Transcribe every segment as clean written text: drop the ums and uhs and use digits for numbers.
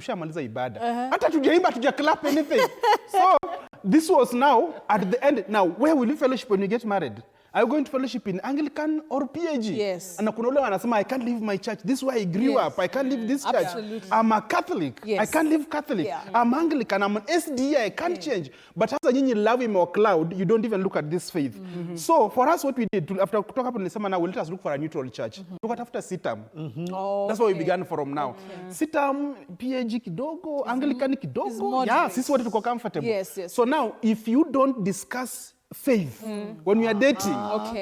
tushamaliza ibada. Hata tujaimba, tuja-clap anything. So this was now at the end. Now, where will you fellowship when you get married? Are you going to fellowship in Anglican or PAG? Yes. And kuna ule wanasema, I can't leave my church. This is where I grew up. I can't leave this church. Absolutely. I'm a Catholic. Yes. I can't leave Catholic. Yeah. I'm Anglican. I'm an SDA. I can't change. But as you love him or cloud, you don't even look at this faith. So for us, what we did, after talk about the now, let us look for a neutral church. Look at after SITAM. That's where we began from now. SITAM, PAG kidogo, Anglican kidogo. Yeah, this is what we comfortable. Yes, yes. So now, if you don't discuss faith, when we are dating,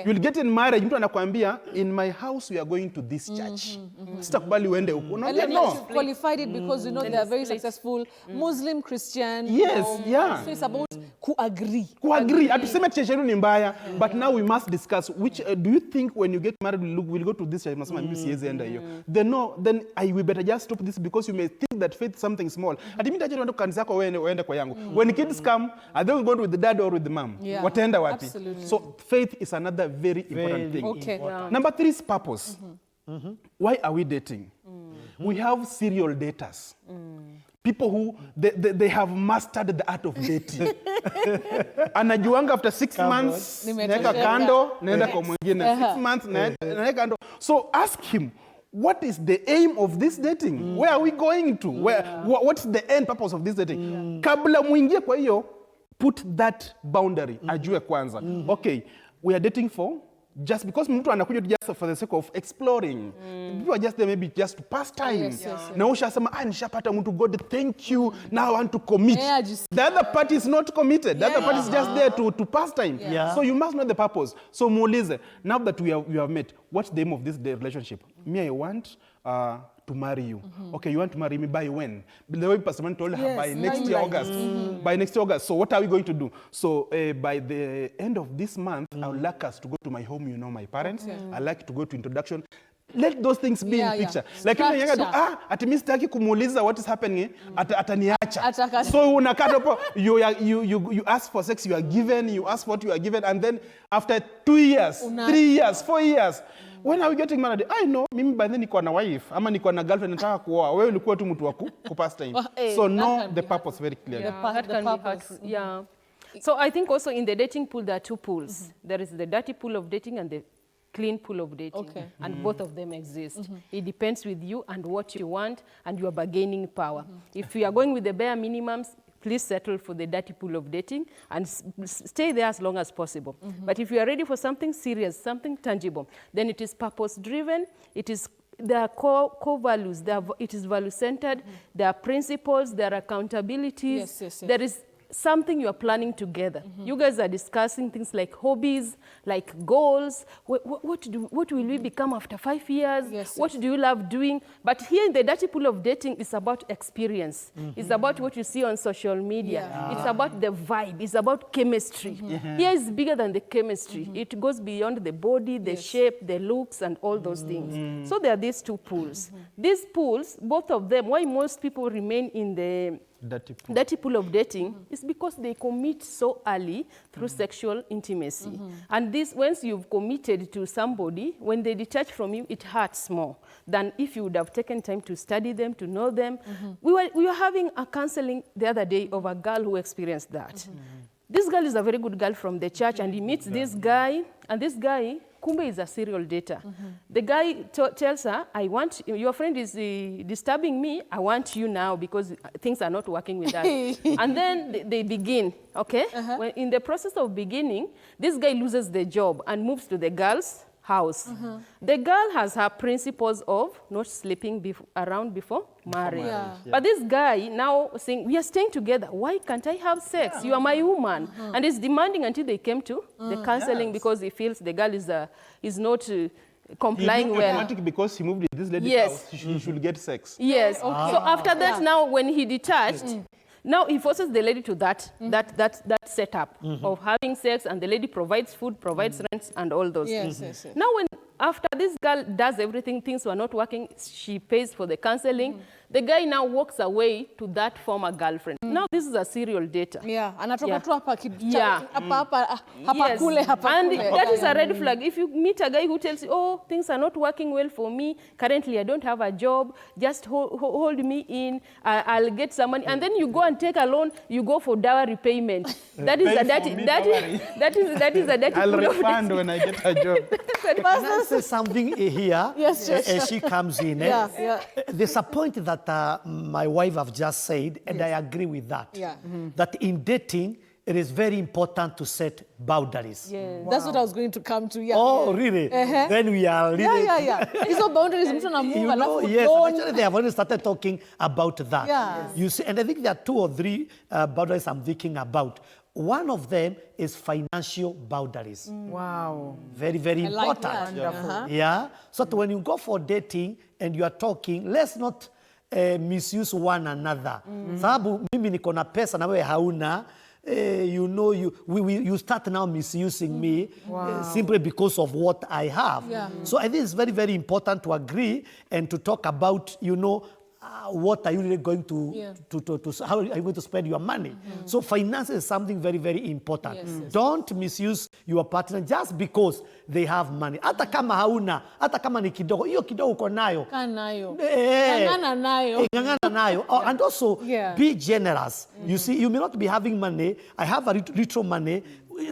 you'll get in marriage, mtu anakuambia, in my house we are going to this church. Sitakubali uende huko. And then you've qualified it because you know they are very successful Muslim, Christian. Yes, yeah. So it's about ku-agree. Ku-agree. Atuseme church yenu ni mbaya, but now we must discuss which do you think when you get married we'll go to this church? Masema mimi siwezi enda hiyo. Then no, then we better just stop this because you may think that faith is something small. Ati mimi ndaje ndo kanisa yako wewe kwa yangu. When kids come, are they going with the dad or with the mom? Wataenda wapi? Absolutely. So faith is another very important thing. Okay. Yeah. Number 3 is purpose. Why are we dating? We have serial daters. People who they have mastered the art of dating. Anajuanga after 6 months, naeka kando, naenda kwa mwingine. 6 months, naeka kando. So ask him, what is the aim of this dating? Where are we going to? What's the end purpose of this dating? Kabla muingie kwa hiyo, put that boundary. Ajue kwanza. Okay, we are dating for just because mtu anakuja just for the sake of exploring. People are just there maybe just to pass time. Na ushasema nishapata mtu, God thank you, now I want to commit. The other party is not committed. The other party is just there to pass time. So you must know the purpose. So muulize, now that we have met, what's the aim of this relationship? Me, I want to marry you. Okay, you want to marry me by when? The way Pastor Man told her, by next year August. By next year August. So what are we going to do? So by the end of this month, I would like us to go to my home, you know, my parents. I'd like to go to introduction. Let those things be in picture. Like you know, ati mimi sitaki kumuuliza what is happening, ataniacha. So unakaa hapo, you ask for sex, you are given, you ask what you are given, and then after 2 years, 3 years, 4 years, when are we getting married? I know, mimi by then niko na wife, ama niko na girlfriend nataka kuoa. Wewe ulikuwa tu mtu wa kupass time. So know the purpose very clearly. That can be hard. Yeah. So I think also in the dating pool there are 2 pools. There is the dirty pool of dating and the clean pool of dating. And both of them exist. It depends with you and what you want and your bargaining power. If you are going with the bare minimums, please settle for the dirty pool of dating and stay there as long as possible. But if you are ready for something serious, something tangible, then it is purpose-driven, it is there are core values, it is value-centered, there are principles, there are accountabilities, there is something you are planning together. You guys are discussing things like hobbies, like goals. What will we become after 5 years? What do you love doing? But here in the dirty pool of dating, it's about experience. It's about what you see on social media. It's about the vibe. It's about chemistry. Here is bigger than the chemistry. It goes beyond the body, the shape, the looks, and all those things. So there are these 2 pools. These pools, both of them, why most people remain in the dirty pool of dating is because they commit so early through sexual intimacy. And this, once you've committed to somebody, when they detach from you, it hurts more than if you would have taken time to study them, to know them. We were having a counseling the other day of a girl who experienced that. This girl is a very good girl from the church, and he meets this guy, and this guy, kumbe, is a serial dater. The guy tells her, I want, your friend is disturbing me, I want you now because things are not working with us. And then they begin, okay? When in the process of beginning, this guy loses the job and moves to the girl's house. The girl has her principles of not sleeping around before marriage. But this guy now saying, we are staying together, why can't I have sex? You are my woman. And he's demanding until they came to the counseling because he feels the girl is not complying well. Automatic because he moved to this lady's house, she should get sex. Yes. So after that, now when he detached, now he forces the lady to that setup of having sex, and the lady provides food, provides rent, and all those things. Now when after this girl does everything, things were not working, she pays for the counseling, the guy now walks away to that former girlfriend. Now this is a serial data. Yeah, anatoka tu hapa Yeah. hapa Yes. kule hapa And kule. that is a red flag. If you meet a guy who tells you, oh, things are not working well for me, currently I don't have a job, just hold me in, I'll get some money. And then you go and take a loan, you go for dowry repayment. That is a dirty, that is a dirty. I'll refund when I get a job. Can I say something here? Yes, yes. As she comes in. Yeah, yeah. There's a point that my wife have just said, and I agree with that. Yeah. That in dating, it is very important to set boundaries. Yes. That's what I was going to come to. Yeah. Oh, really? Then we are really... Yeah. Hizo boundaries mtu na Mungu You know, alafu yes, don't- actually they have already started talking about that. Yeah. You see, and I think there are 2 or 3 boundaries I'm thinking about. One of them is financial boundaries. Wow. Very, very I like important. that. Uh-huh. Yeah. So that when you go for dating and you are talking, let's not misuse one another. Sababu mimi niko na pesa na wewe hauna. You know, you start now misusing me simply because of what I have. Yeah. So I think it's very, very important to agree and to talk about, you know, what are you really going to how are you going to spend your money? So finance is something very, very important. Yes. Don't misuse your partner just because they have money. Hata kama hauna, hata kama ni kidogo, hiyo kidogo uko nayo. Kaa nayo. Eh, Ng'ang'ana nayo. ng'ang'ana nayo. Oh, and also Yeah. be generous. You see, you may not be having money. I have a little money.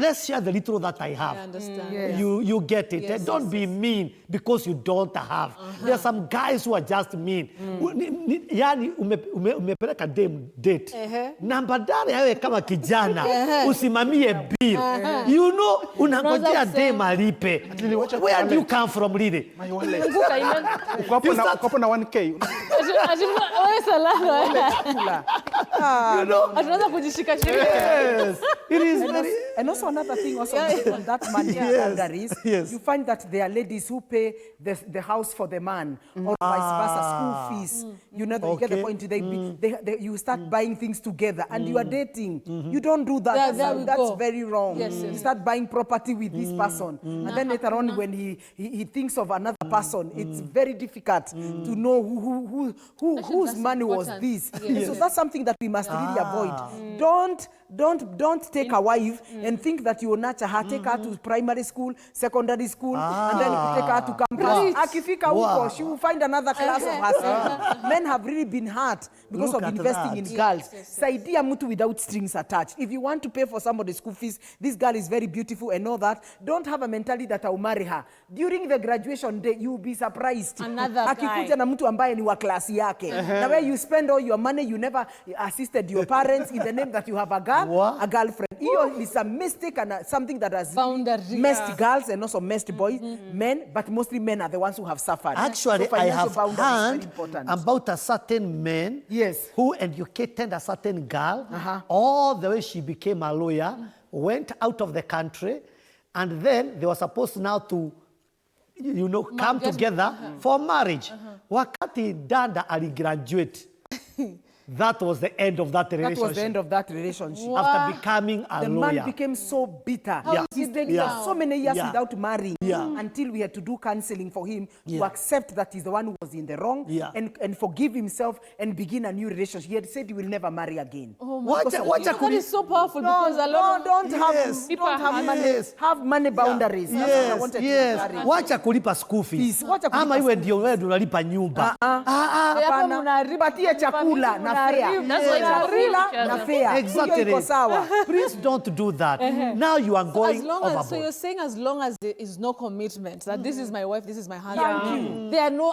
Let's share the little that I have. I understand. Yes. You get it. Yes, Don't be mean because you don't have. There are some guys who are just mean. Yani umepeleka date. Na badala yawe kama kijana usimamie bill. You know unangojea dem alipe. Where do you come from really? My wallet. Kumbuka ime- Uko hapo na 1K. Wewe salama. You know? Tunaanza kujishika chini. Yes. It is very... And also another thing also on that money Yes, boundaries, yes. you find that there are ladies who pay the house for the man or vice versa, school fees. You know, you get the Okay. point. You start buying things together and you are dating. You don't do that. There we That's go. very wrong. Yes, You yes. start buying property with this person. And then later on when he thinks of another person, it's very difficult to know whose that's money was important. this. Yes. So that's something that we must really avoid. Don't take a wife and think that you will nurture her. Take her to primary school, secondary school, and then take her to campus. Akifika huko, she will find another class of herself. Men have really been hurt because Look of at investing that. in girls. Saidia mtu without strings attached. If you want to pay for somebody's school fees, this girl is very beautiful and all that. Don't have a mentality that I'll marry her. During the graduation day, you'll be surprised. Another Akikuja guy. na mtu ambaye ni wa klasi yake. Na where you spend all your money, you never assisted your parents in the name that you have a girlfriend. Hiyo is a mistake and something that has Boundary. messed girls and also messed boys, men, but mostly men are the ones who have suffered. Actually, So I financial have boundaries is very heard important. about a certain man Yes. who educated a certain girl all the way she became a lawyer, went out of the country, and then they were supposed now to, you know, come together for marriage. Wakati dada aligraduate, that was the end of that That relationship. was the end of that relationship. After becoming a The lawyer. man became so bitter. Yeah. He stayed Yeah. so many years Yeah. without marrying Yeah. until we had to do counseling for him to Yeah. accept that he's the one who was in the wrong Yeah. and forgive himself and begin a new relationship. He had said he will never marry again. That is so powerful because a No, lot of don't have Yes. don't have money. Yes. Have money boundaries. That's what I wanted to marry. Wacha kulipa school fees. Fees. Wacha kulipa Ama iwe school ndio wewe unalipa nyumba. Hapana. mnaharibu- Patie chakula na fare. That's why it's a Chakula na fare. Exactly. Hiyo iko sawa. Please don't do that. Now you are going As long overboard. as, so you're saying as long as there is no commitment, that this is my wife, this is my husband. There are no